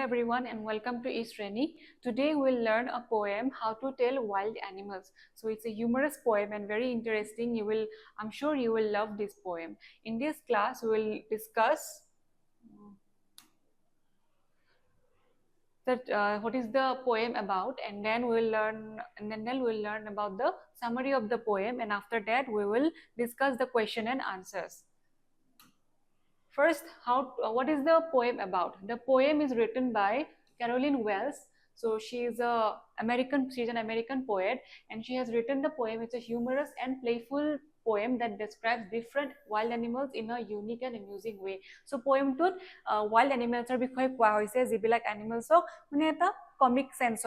everyone and welcome to eShreni. Today we'll learn a poem, How to Tell Wild Animals. So it's a humorous poem and very interesting. I'm sure you will love this poem. In this class we will discuss that what is the poem about, and then we'll learn about the summary of the poem, and after that we will discuss the question and answers. First, what is the poem about? The poem is written by Carolyn Wells. So she's an American poet, and she has written the poem. It's a humorous and playful poem that describes different wild animals in a unique and amusing way. So poem to wild animals are বিষয়ে কোৱা হৈছে যিবিলাক animalsক মানে এটা comic sense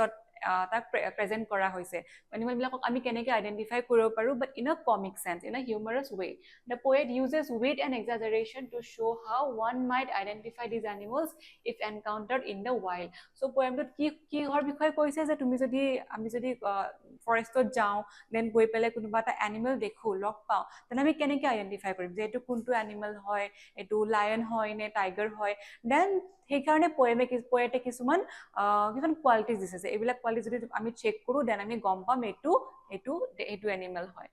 তাক present কৰা হৈছে animal বিলাকক আমি কেনেকৈ আইডেন্টিফাই কৰিব পাৰো but in a comic sense in a humorous way the poet uses wit and exaggeration to show how one might identify these animals if encountered in the wild so poemটোত কি হৰ বিষয়ে কৈছে যে আমি যদি ফৰেষ্টত যাওঁ দেন গৈ পেলাই কোনোবা এটা এনিমেল দেখো লগ পাওঁ তেনে আমি কেনেকৈ আইডেন্টিফাই কৰিম যে এইটো কোনটো এনিমেল হয় এইটো লায়ন হয় নে টাইগাৰ হয় দেন সেইকাৰণে পোয়েটে কিছুমান কোৱালিটিজ দিছে যে এইবিলাক কোৱালিটি যদি আমি চেক কৰো দেন আমি গম পাম এইটো এনিমেল হয়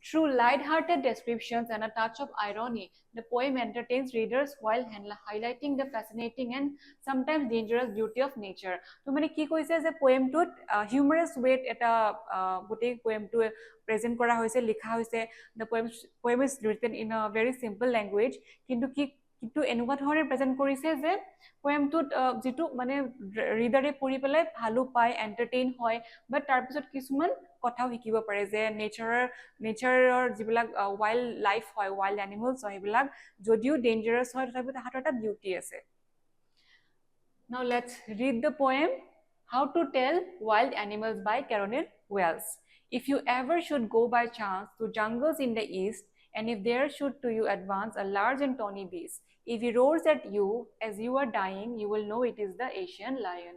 Through light-hearted descriptions and a touch of irony, the poem entertains readers while highlighting the fascinating and sometimes dangerous beauty of nature. So, mane ki koise je poem to humorous way eta gote poem to present kora hoise likha hoise. The poem is written in a very simple language. কিন্তু এনেকুৱা ধৰণে present কৰিছে যে পোয়েমটোত যেটো মানে ৰিডাৰে পঢ়ি পেলাই ভালো পায় এন্টাৰটেইন হয় বাট তাৰপিছত কিছুমান কথাও শিকিব পাৰে যে নেচাৰৰ যিবিলাক ওয়াইল্ড লাইফ হয় ওয়াইল্ড এনিমেলস হয় সেইবিলাক যদিও ডেঞ্জাৰাছ হয় তথাপিও তাহাঁতৰ এটা বিউটি আছে Now let's read the poem How to Tell Wild Animals by Carolyn Wells. If you ever should go by chance to jungles in the east, and if there should to you advance a large and tawny beast, if he roars at you as you are dying, you will know it is the Asian lion.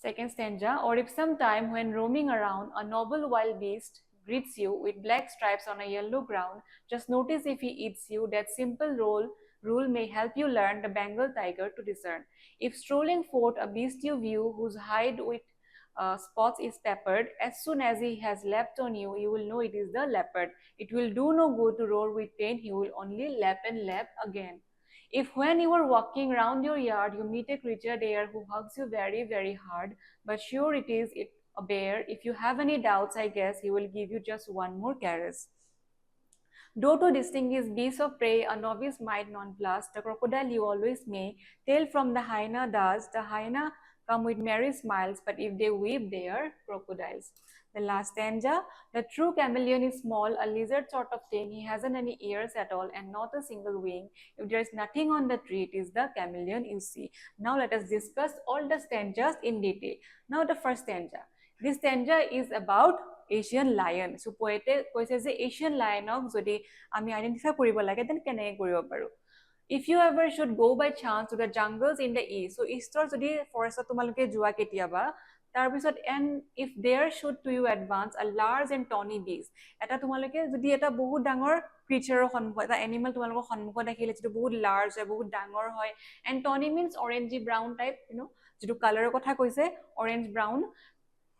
Second stanza, or if sometime when roaming around, a noble wild beast greets you with black stripes on a yellow ground, just notice if he eats you. That simple rule may help you learn the Bengal tiger to discern. If strolling forth a beast you view whose hide with spots is peppered, as soon as he has leapt on you, you will know it is the leopard. It will do no good to roar with pain, he will only lap and lap again. If when you are walking round your yard, you meet a creature there who hugs you very, very hard, but sure it is a bear, if you have any doubts, I guess he will give you just one more caress. Though to distinguish beasts of prey, a novice might not blast, the crocodile you always may tell from the hyena does. The hyena come with merry smiles, but if they weep, they are crocodiles. The last stanza, the true chameleon is small, a lizard sort of thing. He hasn't any ears at all and not a single wing. If there is nothing on the tree, it is the chameleon you see. Now let us discuss all the stanzas in detail. Now the first stanza. This stanza is about Asian lion. So poete koise je Asian lion ok jodi ami identify koribo lage then keneke koribo paru. If you ever should go by chance to the jungles in the east, so eastor jodi forest tomaloke jua ketiaba tarpisot and if there should to you advance a large and tawny beast eta tomaloke jodi eta bahut dangor creature honmukho eta animal tomaloko honmukho dakhile jeto bahut large hoy bahut dangor hoy and tawny means orangey brown type jeto color kotha koise orange brown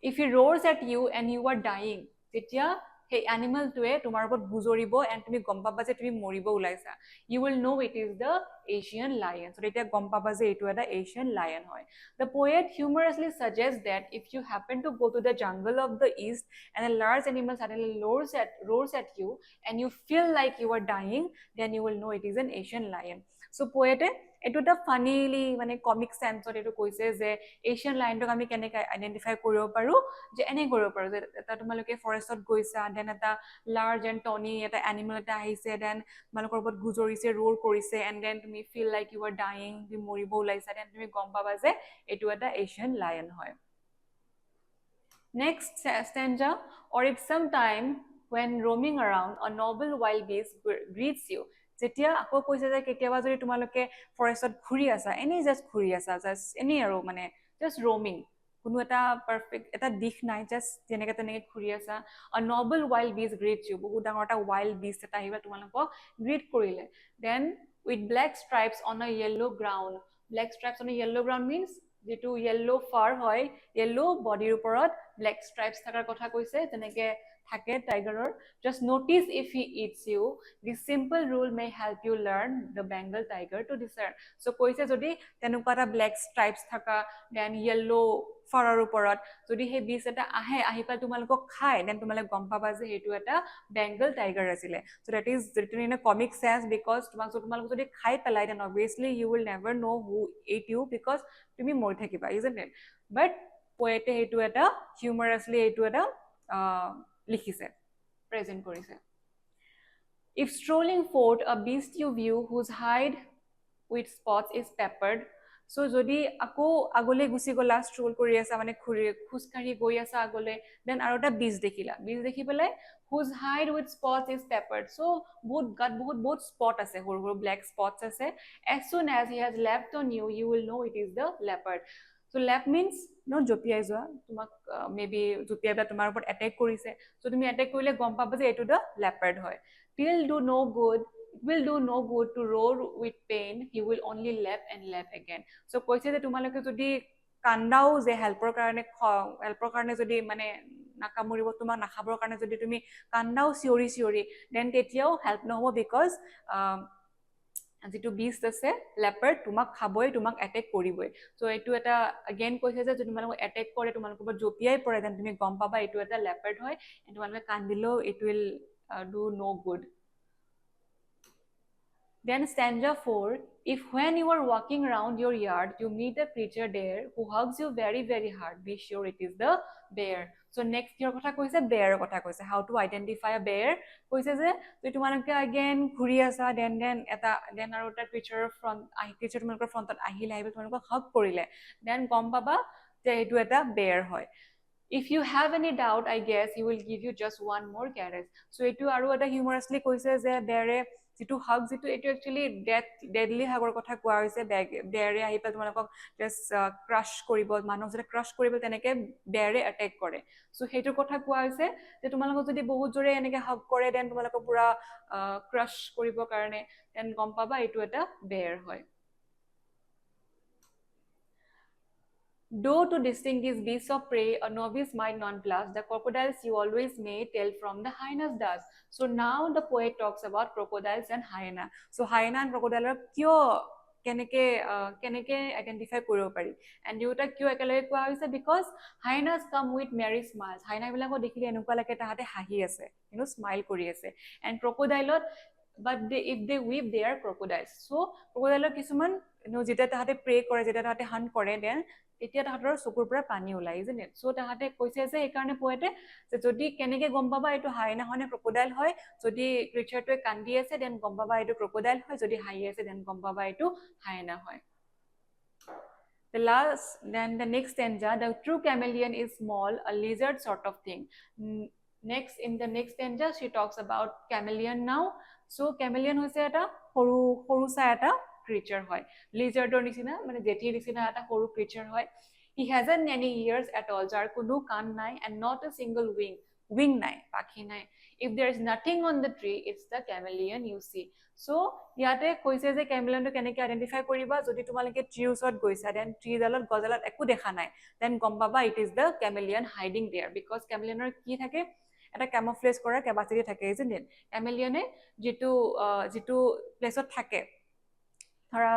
if he roars at you and you are dying তেতিয়া hey animal to tomar upor gujoribo and tumi gom paba je tumi moribo ulaisa you will know it is the Asian lion so eta gom paba je etu eta Asian lion hoy the poet humorously suggests that if you happen to go to the jungle of the east and a large animal suddenly roars at you and you feel like you are dying then you will know it is an Asian lion so poet etu ta funnily mane comic sense or etu koise je Asian lion tok ami keneka identify koribo paru je ene koribo paru je eta tumaloke forest ot goisa then eta large and tawny eta animal eta ahise then malokor bot gujorise roar korise and then tumi feel like you are dying tumi moribo ulaisa then tumi gom paba je etu eta Asian lion hoy next stanza or if sometime when roaming around a noble wild beast greets you যেতিয়া আকো কৈছে যে কেতিয়াবা যদি তোমালোকে ফৰেষ্টত ঘুৰি আছা এনে জাস্ট ঘুৰি আছা জাস্ট এনে আৰু মানে জাস্ট roaming কোনো এটা পাৰফেক্ট এটা দিশ নাই জাস্ট যেনেকে তেনেকে ঘুৰি আছা a noble wild beast greets you বহুত ডাঙৰ এটা wild beast এটা আহিবা তোমালোকক গ্ৰীট কৰিলে then with black stripes on a yellow ground black stripes on a yellow ground means যেটো yellow fur হয় yellow body ওপৰত black stripes থাকাৰ কথা কৈছে তেনেকে থাকে টাইগাৰৰ just notice if he eats you this simple rule may help you learn the Bengal tiger to discern so কৈছে যদি তেনেকুৱা এটা black stripes থাকা then yellow furৰ ওপৰত যদি হে বিচ এটা আহে আহিপাল তোমালোকক খায় then তোমালোক গম পাবা যে হেতু এটা Bengal tiger আছিলে so that is written in a comic sense because তোমালোক যদি খাই পেলাই then obviously you will never know who ate you because তুমি মৰি থাকিবা isn't it but poet হেতু এটা humorously হেতু এটা লিখিছে present কৰিছে if strolling forth a beast you view whose hide with spots is peppered so যদি আকো আগলে গুছি গলা স্ট্রোল কৰি আছে মানে খুসকাৰি গৈ আছে আগলে দেন আৰু এটা beast দেখি পেলাই whose hide with spots is peppered so বহুত spot আছে হৰ black spots আছে as soon as he has leapt on you you will know it is the leopard so lap means no জপিয়াই যোৱা তোমাক মেবি জপিয়াবা তোমাৰ ওপৰত অ্যাটাক কৰিছে so তুমি অ্যাটাক কৰিলে গম পাবা যে এটো দা leopard হয় will do no good it will do no good to roar with pain he will only lap and lap again so কৈছে যে তোমালোকে যদি কান্দাও যে হেল্পৰ কাৰণে যদি মানে নাকামুৰিব তোমাক নাখাবৰ কাৰণে যদি তুমি কান্দাও চিঞৰি দেন তেতিয়াও হেল্প নহব বিকজ যেটো বিষ্ট আছে লেপাৰ্ড তোমাক খাবই তোমাক অ্যাটাক কৰিবই সো এটো এটা अगेन কৈছে যে যদি তোমালোক অ্যাটাক কৰে তোমালোকৰ ওপৰত জপিয়াই পৰে দেন তুমি গম পাবা এটো এটা লেপাৰ্ড হয় এটো তোমালোকে কান্দিলো it will do no good then stanza 4 if when you are walking around your yard you meet a creature there who hugs you very very hard be sure it is the bear so next your কথা কৈছে bear কথা কৈছে how to identify a bear কৈছে যে তুমি তোমালোকে again ঘুৰি আছা then আৰু এটা creature front creature তোমালোকৰ ফ্ৰন্টত আহিলে তোমালোকক hug কৰিলে then গম পাবা যে এটো এটা bear হয় if you have any doubt I guess he will give you just one more carrot so etu aru eta humorously koise je beare jitu hug jitu etu actually deadly hugor kotha koa hoise beare ahi pa tumalok just crush koribo manok jeta crush koribo teneke beare attack kore so hetu kotha koa hoise je tumalok jodi bahut jore eneke hug kore then tumalok pura crush koribo karone then gom paba etu eta bear hoy Though to distinguish beasts of prey, a novice might not blush. The crocodiles you always may tell from the hyenas does. So now the poet talks about crocodiles and hyena. So hyena and crocodile kyo keneke identify koribo pari. And duta kyo ekalage koa hoise because hyenas come with merry smiles. Hyena bilako dekhile enukwa lake tahate hahi ase, smile kori ase. And crocodile but if they weep they are crocodiles. So crocodile kisuman jeta tahate prey kore jeta tahate hunt kore then এতিয়া তাহাতৰ চকুৰ পৰা পানী ওলাই isn't it so তাহাতে কৈছে যে এই কাৰণে পোয়েটে যে যদি কেনেকে গম পাবা এটো হাইনা হনে ক্ৰকোডাইল হয় যদি ক্ৰিচাৰটোৱে কান্দি আছে দেন গম পাবা এটো ক্ৰকোডাইল হয় যদি হাই আছে দেন গম পাবা এটো হাইনা হয় then the next stanza the true chameleon is small a lizard sort of thing next in the next stanza she talks about chameleon now so chameleon hoise eta horu sa eta creature hoy lizardor nisina mane jeti nisina eta horu creature hoy he hasn't any ears at all jar kunu kan nai and not a single wing nai pakhi nai if there is nothing on the tree it's the chameleon you see so yate koise je chameleon to keneke identify koriba jodi tumalike tree usot goisa then tree dalot gojalat eku dekha nai then gom paba it is the chameleon hiding there because chameleonor ki thake এটা camouflage কৰা capacity থাকে isn't it chameleon jitu place ot থাকে ধৰা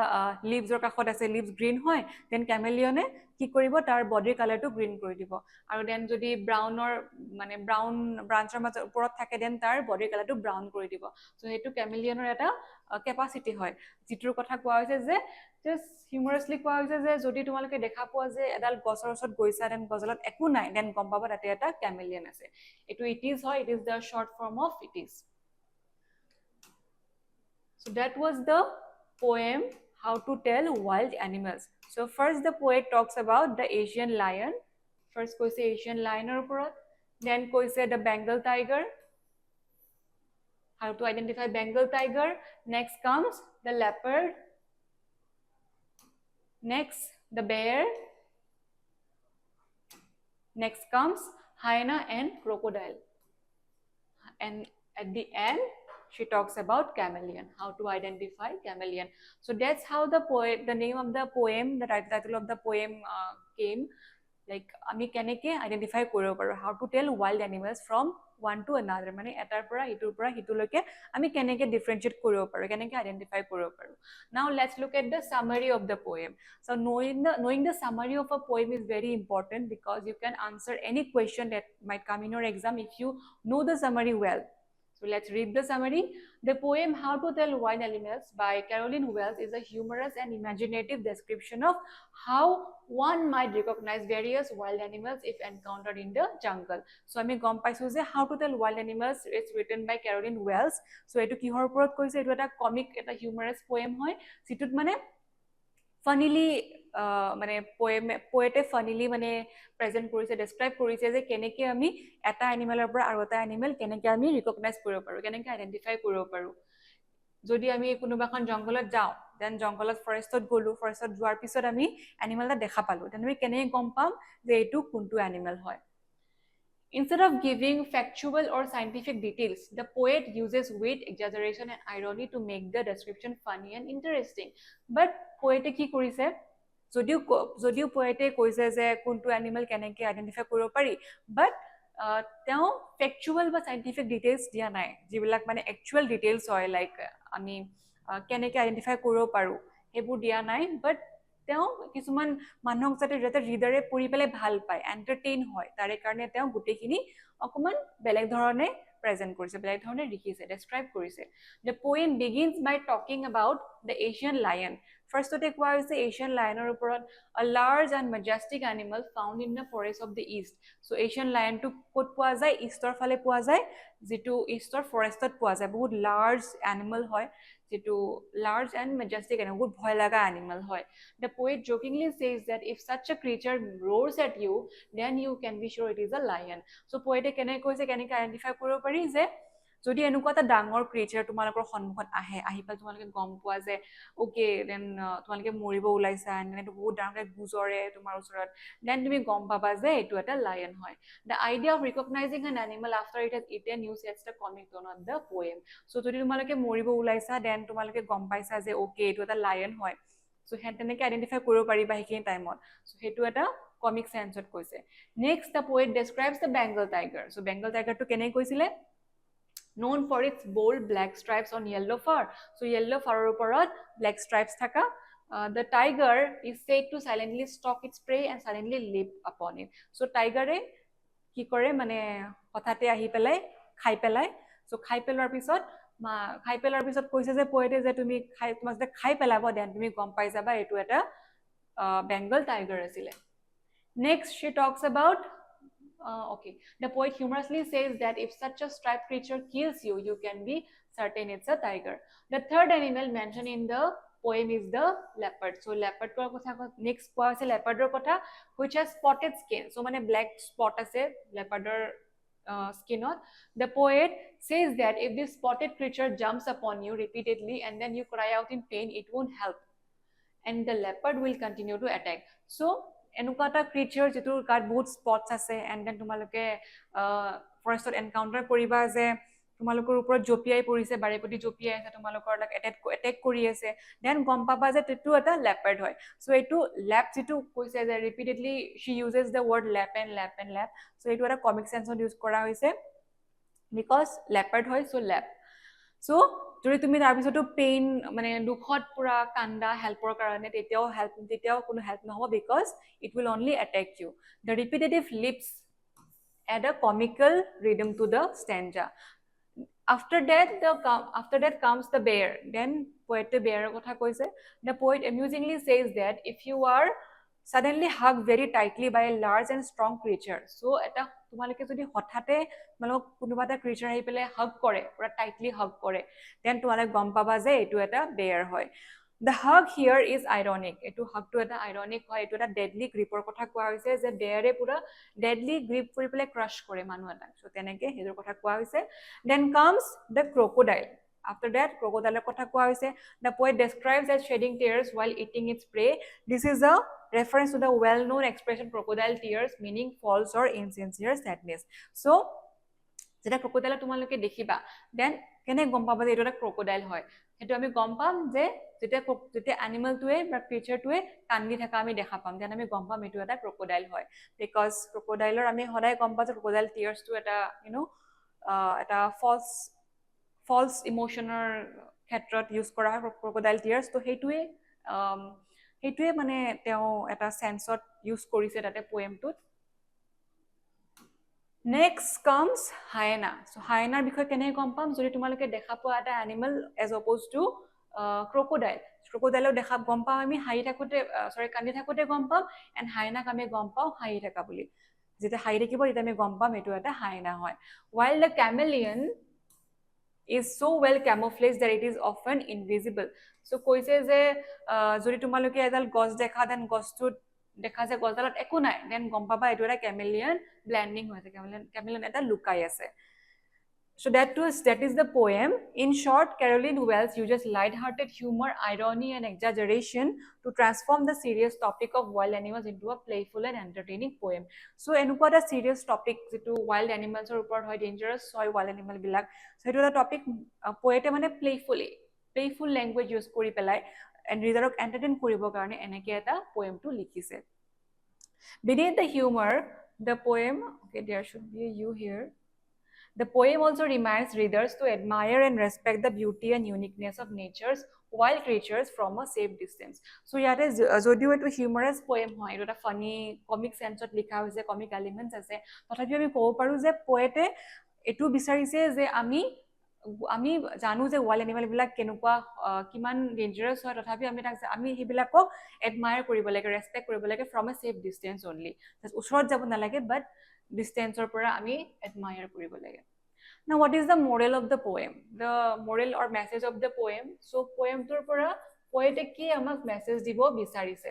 লিভছৰ কাখত আছে leaves green হয় then ক্যামেলিয়নে কি কৰিব তাৰ বডি কালাৰটো গ্ৰীন কৰি দিব আৰু দেন যদি ব্ৰাউনৰ মানে ব্ৰাউন ব্ৰাঞ্চৰ মাজৰ ওপৰত থাকে দেন তাৰ বডি কালাৰটো ব্ৰাউন কৰি দিব সো হেতু ক্যামেলিয়নৰ এটা ক্যাপাসিটি হয় জিটোৰ কথা কোৱা হৈছে যে জাস্ট হিউমাৰাসলি কোৱা হৈছে যে যদি তোমালোকে দেখা পোৱা যে এডাল গছৰ ওচৰত গৈছা দেন গছলত একো নাই দেন গম পাবা তাতে এটা ক্যামেলিয়ন আছে এটো ইট ইজ হয় it is the short form of it is so that was the poem how to tell wild animals so first the poet talks about the Asian lion first koise Asian lionor uporot then koise the Bengal tiger how to identify Bengal tiger next comes the leopard next the bear next comes hyena and crocodile and at the end she talks about chameleon, how to identify chameleon. So that's how the name of the poem, the title of the poem came. Like আমি কেনেকে identify কৰিব পাৰো, how to tell wild animals from one to another, মানে এটাৰ পৰা ইটোৰ পৰা সিটোলৈকে আমি কেনেকে ডিফাৰেন্সিয়েট কৰিব পাৰো, কেনেকে আইডেন্টিফাই কৰিব পাৰো. Now let's look at the summary of the poem. So knowing the summary of a poem is very important because you can answer any question that might come in your exam if you know the summary well. So let's read the summary. The poem How to Tell Wild Animals by Carolyn Wells is a humorous and imaginative description of how one might recognize various wild animals if encountered in the jungle. So আমি গম পাইছো যে How to Tell Wild Animals is written by Carolyn Wells. So এটো কিহৰ ওপৰত কৈছে, এটো এটা কমিক, এটা হিউমাৰাছ পোয়েম হয়, যেটোত মানে ফানিলি মানে পোয়েটে ফানিলি মানে প্ৰেজেন্ট কৰিছে, ডেসক্ৰাইব কৰিছে যে কেনেকে আমি এটা এনিমেলৰ পৰা আৰু এটা এনিমেল কেনেকে আমি ৰিকগনাইজ কৰিব পাৰো, কেনেকে আইডেন্টিফাই কৰিব পাৰো. যদি আমি কোনোবাখন জংগলত যাওঁ, দেন জংগলত ফৰেষ্টত গ'লো, ফৰেষ্টত যোৱাৰ পিছত আমি এনিমেল এটা দেখা পালো, তেন আমি কেনেকে গম পাম যে এইটো কোনটো এনিমেল হয়. Instead of giving factual or scientific details, the poet uses wit, exaggeration and irony to make the description funny and interesting. But poete ki korise, যদিও poete কৈছে যে কোনটো এনিমেল কেনেকে আইডেন্টিফাই কৰিব পাৰি, but তেওঁ ফেকচুৱেল বা সাইন্টিফিক ডিটেইলছ দিয়া নাই, যিবিলাক মানে একচুৱেল ডিটেইলছ হয়, লাইক আমি কেনেকে আইডেন্টিফাই কৰিব পাৰো সেইবোৰ দিয়া নাই. বাট তেওঁ কিছুমান মানুহক যাতে ৰিডাৰে পঢ়ি পেলাই ভাল পায়, এণ্টাৰটেইন হয়, তাৰে কাৰণে তেওঁ গোটেইখিনি অকমান বেলেগ ধৰণে প্ৰেজেন্ট কৰিছে, বেলেগ ধৰণে লিখিছে, ডেসক্ৰাইব কৰিছে. The poem begins by talking about the Asian lion. ফাৰ্ষ্টতে কোৱা হৈছে এছিয়ান লায়নৰ ওপৰত, a large and majestic animal found in the forest of the east. So Asian লায়নটো ক'ত পোৱা যায়, ইষ্টৰ ফালে পোৱা যায়, যেটো ইষ্টৰ ফৰেষ্টত পোৱা যায়. বহুত লাৰ্জ এনিমেল হয়, যেটো লাৰ্জ এণ্ড মেজেষ্টিক এনিমেল, বহুত ভয় লগা এনিমেল হয়. The poet jokingly says that if such a creature roars at you, then you can be sure it is a lion. So poete কেনেকৈ কৈছে, কেনেকৈ আইডেন্টিফাই কৰিব পাৰি যে যদি এনেকুৱা এটা ডাঙৰ ক্ৰিয়েচাৰ তোমালোকৰ সন্মুখত আহি পেলাই তোমালোকে গম পোৱা যে ওকে, দেন তোমালোকে মৰিব ওলাইছা, এনে বহুত ডাঙৰকৈ গুজৰে তোমাৰ ওচৰত, দেন তুমি গম পাবা যে এইটো এটা লায়ন হয়. The idea of recognizing an animal after it has eaten you sets the comic tone of the poem. So যদি তোমালোকে মৰিব ওলাইছা, দেন তোমালোকে গম পাইছা যে ওকে এইটো এটা লায়ন হয়, সো তেনেকৈ আইডেন্টিফাই কৰিব পাৰিবা সেইখিনি টাইমত. সো সেইটো এটা কমিক সেন্সত কৈছে. Next the poet describes the Bengal tiger. So Bengal টাইগাৰটো কেনেকৈ কৈছিলে, known for its bold black stripes on yellow fur. So yellow fur oporot black stripes thaka. The tiger is said to silently stalk its prey and silently leap upon it. So tiger ki kore mane hothate ahi pelai khai pelai. So khai pelar pisot koise je poete je tumi tumak je khai pelabo, den tumi gom pai jaba etu eta Bengal tiger asile. Next she talks about okay, the poet humorously says that if such a striped creature kills you, you can be certain it's a tiger. The third animal mentioned in the poem is the leopard. So leopard ko kotha next koa ase leopard er kotha, which has spotted skin. So mane black spot ase leopard er skin on. The poet says that if this spotted creature jumps upon you repeatedly and then you cry out in pain, it won't help and the leopard will continue to attack. So এনেকুৱা এটা ক্ৰিয়েচাৰ যেটোৰ গাত বহুত spots আছে, and then তোমালোকে ফৰেষ্টত encounter কৰিবা যে তোমালোকৰ ওপৰত জপিয়াই পৰিছে, বাৰেপতি জপিয়াই আছে, তোমালোকৰ এটেক কৰি আছে, দেন গম পাবা যে এইটো এটা লেপাৰ্ড হয়. চ' এইটো লেপ যিটো কৈছে যে repeatedly Shi uses the word লেপ এণ্ড লেপ এণ্ড লেপ. চ' এইটো এটা কমিক চেন্সত ইউজ কৰা হৈছে বিকজ লেপাৰ্ড হয়, চ' লেপ. চ' যদি তুমি তাৰপিছতো পেইন মানে দুখত পুৰা কান্দা হেল্পৰ কাৰণে, তেতিয়াও কোনো হেল্প নহ'ব because it will only attack you. The repetitive leaps add a comical rhythm to the stanza. After that comes the bear. Then poet bear kotha koise. The poet amusingly says that if you are suddenly hugged very tightly by a large and strong creature, so eta tumalike jodi hothate malok kunuba ta creature ahi pele hug kore, pura tightly hug kore, then tumalek gom paba je etu eta bear hoy. The hug here is ironic. Etu hug to eta ironic hoy, etu eta deadly grip or kotha koa hoise je bear e pura deadly grip kori pele crush kore manu eta. So teneke hejor kotha koa hoise. Then comes the crocodile. After that, crocodile kotha koa hoise. The poet describes as shedding tears while eating its prey. This is a reference to the well-known expression crocodile tears, meaning false or insincere sadness. So যেতিয়া ক্ৰকোডাইল তোমালোকে দেখিবা then কেনে গম পাবা যে এইটো এটা ক্ৰকোডাইল হয় সেইটো আমি গম পাম যে যেতিয়া এনিমেলটোৱে বা ক্ৰিচাৰটোৱে কান্দি থকা আমি দেখা পাম দেন আমি গম পাম এইটো এটা ক্ৰকোডাইল হয় বিকজ ক্ৰকোডাইলৰ আমি সদায় গম পাওঁ যে ক্ৰকোডাইল টিয়াৰ্ছটো এটা এটা ফলছ ইমোশ্যনৰ ক্ষেত্ৰত ইউজ কৰা হয় ক্ৰকোডাইল টিয়াৰ্ছ তো সেইটোৱে মানে তেওঁ এটা চেন্সত ইউজ কৰিছে তাতে পোয়েমটোত নেক্সট কামছ হায়েনা চ' হায়েনাৰ বিষয়ে কেনেকৈ গম পাম যদি তোমালোকে দেখা পোৱা এটা এনিমেল এজ অপ'জ টু ক্ৰকোডাইলক গম পাম আমি কান্দি থাকোঁতে গম পাম এণ্ড হায়েনাক আমি গম পাওঁ হাঁহি থকা বুলি যেতিয়া হাঁহি থাকিব তেতিয়া আমি গম পাম এইটো এটা হায়েনা হয় while the chameleon is so well camouflaged that it is often invisible so কৈছে যে যদি তোমালোকে এডাল গছ দেখা দেন গছটোত দেখা যে গছডালত একো নাই দেন গম পাবা এইটো এটা কেমেলিয়ন ব্লেন্ডিং হৈছে কেমেলিয়ন এটা লুকাই আছে So that is the poem. In short, Carolyn Wells uses light-hearted humor, irony, and exaggeration to transform the serious topic of wild animals into a playful and entertaining poem. So, enukwa a serious topic to wild animals or dangerous wild animal bilak. So, it was a topic poet mane playful language use kori pelai and reader entertain koribo karone eneke eta poem to likhise. Beneath the humor, the poem, okay, there should be a you here. The poem also reminds readers to admire and respect the beauty and uniqueness of nature's wild creatures from a safe distance. So, yate jodio etu humorous poem hoy, etu funny comic sense ot likha hoise, comic elements ase. Tothapi ami kobo paru je poete etu bisarise je আমি জানো যে wild animal বিলাক কেনেকুৱা কিমান dangerous হয় তথাপি আমি সেইবিলাকক এডমায়াৰ কৰিব লাগে ৰেসপেক্ট কৰিব লাগে from a safe distance only ওচৰত যাব নালাগে বাট ডিস্টেন্সৰ পৰা আমি এডমায়াৰ কৰিব লাগে Now, what is the moral of the poem? The moral or message of the poem. So, poem tur pora poetic ki amak message dibo bisarise.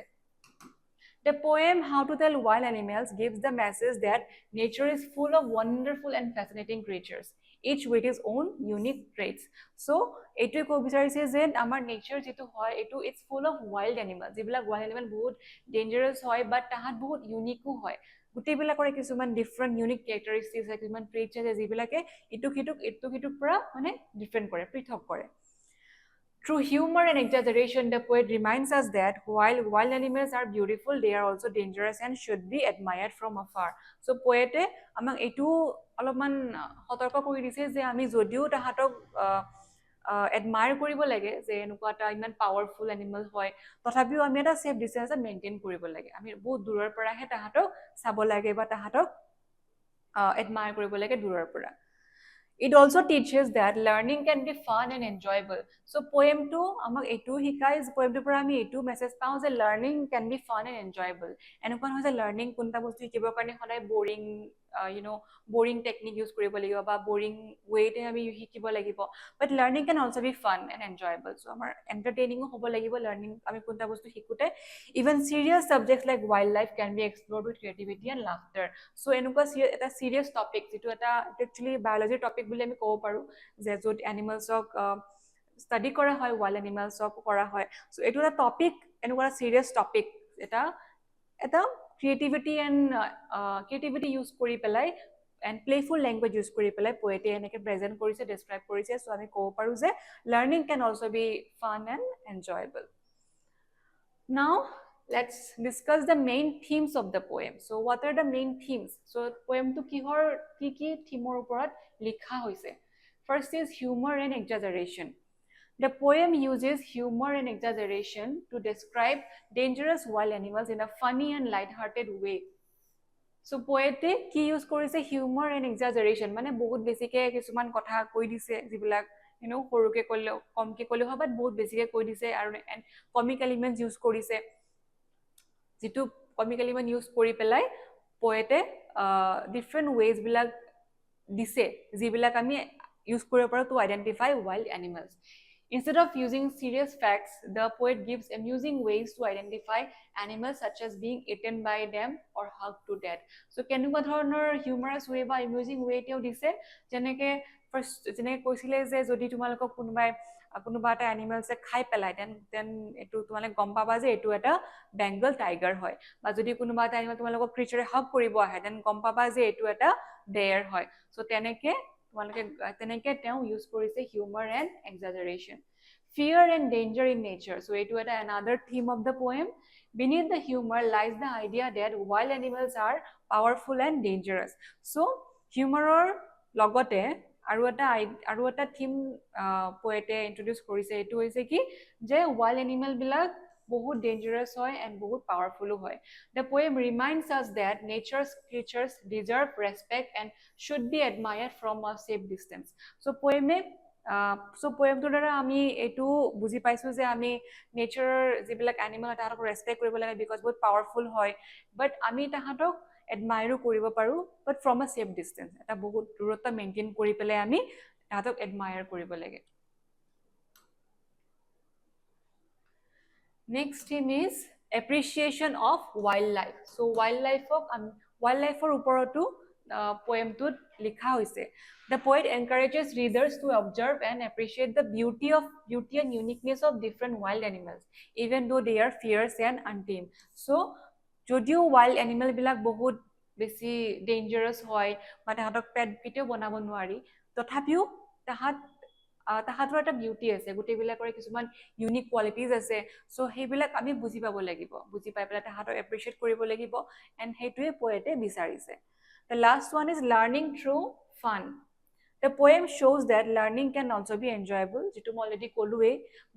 The poem How to Tell Wild Animals gives the message that nature is full of wonderful and fascinating creatures, each with its own unique traits. So, etu ko bisarise je amar nature jitu hoy etu it's full of wild animals. Jibilak wild animal bahut dangerous hoy but tahat bahut unique hoy. গুটেবিলাকৰ কিছুমান different unique ক্যাৰেক্টাৰিষ্টিক্স কিছুমান ট্ৰেটছ আছে যিবিলাকে ইটুক পৰা মানে different কৰে পৃথক কৰে Through humor and exaggeration, the poet reminds us that while wild animals are beautiful, they are also dangerous and should be admired from afar. So, poete amak etu alopman sotorko kori dise je ami jodio tahatok admire koribo lage je enukwa ta iman powerful animal hoy tothapiu ami eta safe distance maintain koribo lage ami bahut duror pora he tahatok sabo lage ba tahatok admire koribo lage duror pora It also teaches that learning can be fun and enjoyable. So poem 2 amak etu hikai poem 2 pora ami etu message pao je learning can be fun and enjoyable. Enukon hoise learning kunta bostu hikibo karone hodai boring boring technique use koribo lagibo ba boring way te ami hikibo lagibo but learning can also be fun and enjoyable so amar entertaining hobo lagibo learning ami kunta bostu hikute even serious subjects like wildlife can be explored with creativity and laughter so enukwa eta serious topic jitu eta actually biology topic bole ami kobo paru je jot animals ok study kora hoy wild animals ok kora hoy so etu eta topic enukwa serious topic eta creativity use kori pelai and playful language use kori pelai poete enake present korise describe korise so ami kobo paru je learning can also be fun and enjoyable Now let's discuss the main themes of the poem so what are the main themes so poem to ki theme uporat likha hoise first is humor and exaggeration The poem uses humor and exaggeration to describe dangerous wild animals in a funny and light-hearted way. So poete ki use korise humor and exaggeration mane bahut besike kisuman kotha koi dise jibilak horuke kolle komke kolle but bahut besike koi dise and comic elements use korise jitu comic element use kori pelai poete different ways bilak dise jibilak ami use koribo paru to identify wild animals Instead of using serious facts, the poet gives amusing ways to identify animals such as being eaten by them or hugged to death. So, kenuka dhoroner humorous way ba amusing way teo dise jeneke first jeneke koisile je jodi tumalok konuba eta animals e khai pelai then etu tumale gom paba je etu eta Bengal tiger hoy ba jodi konuba eta animal tumalok creature hug koribo ahe then gom paba je etu eta bear hoy so teneke তোমালোকে তেনেকে তেওঁ use কৰিছে humor and exaggeration. Fear and danger in nature. So এইটো এটা another theme of the poem. Beneath the humor lies the idea that wild animals are powerful and dangerous. So humorৰ লগতে আৰু এটা theme পোয়েটে ইন্ট্ৰডিউস কৰিছে, এইটো হৈছে কি যে wild animal বিলাক বহুত dangerous হয় and বহুত powerful হয়. The poem reminds us that nature's creatures deserve respect and should be admired from a safe distance. So poemটোৰ দ্বাৰা আমি এইটো বুজি পাইছো যে আমি নেচাৰৰ যিবিলাক এনিমেল তাহাঁতক ৰেচপেক্ট কৰিব লাগে বিকজ বহুত পাৱাৰফুল হয়, বাট আমি তাহাঁতক এডমায়াৰো কৰিব পাৰো, বাট ফ্ৰম আ ছেফ ডিষ্টেঞ্চ, এটা বহুত দূৰত্ব মেইনটেইন কৰি পেলাই আমি তাহাঁতক এডমায়াৰ কৰিব লাগে. Next theme is appreciation of wildlife. So wildlifeৰ ওপৰতো poemটোত লিখা হৈছে. The poet encourages readers to observe and appreciate the beauty and uniqueness of different wild animals, even though they are fierce and untamed. So যদিও wild animal বিলাক বহুত বেছি dangerous হয় বা তাহাঁতক পেটও বনাব নোৱাৰি, তথাপিও তাহাঁতৰ এটা বিউটি আছে, গোটেইবিলাকৰ কিছুমান ইউনিক কোৱালিটিজ আছে. চ' সেইবিলাক আমি বুজি পাব লাগিব, বুজি পাই পেলাই তাহাঁতক এপ্ৰিচিয়েট কৰিব লাগিব, এণ্ড সেইটোৱে পোয়েটে বিচাৰিছে. The last one is learning through fun. The poem shows that learning can also be enjoyable, jitu মই already কলোৱে.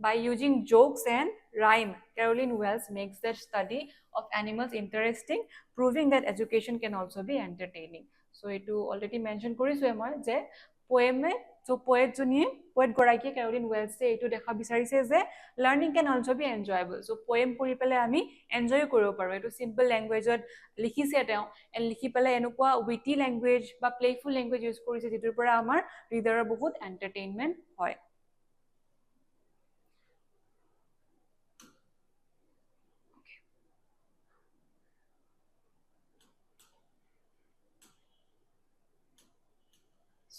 By using jokes and rhyme, Carolyn Wells makes the study of animals interesting, proving that education can also be entertaining. So এইটো already mention কৰিছোৱে মই যে poet গৰাকীয়ে Carolyn Wells এইটো দেখা বিচাৰিছে যে learning can also be enjoyable. So poem পঢ়ি পেলাই আমি এনজয় কৰিব পাৰো. এইটো simple languageত লিখিছে তেওঁ, এণ্ড লিখি পেলাই এনেকুৱা witty language বা playful language ইউজ কৰিছে যিটোৰ পৰা আমাৰ ৰিডাৰৰ বহুত এণ্টাৰটেইনমেণ্ট হয়.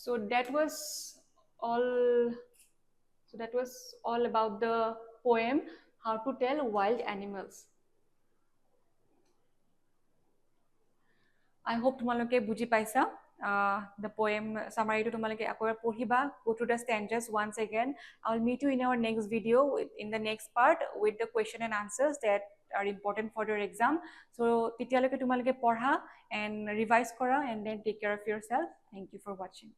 So that was all about the poem How to Tell Wild Animals. I hope তোমালোকে বুজি পাইছা. The poem summary to তোমালোকে আকৌ পঢ়িবা, go through the stanzas once again. I'll meet you in our next video in the next part with the question and answers that are important for your exam. So তেতিয়ালৈকে তোমালোকে পঢ়া and revise কৰা and then take care of yourself. Thank you for watching.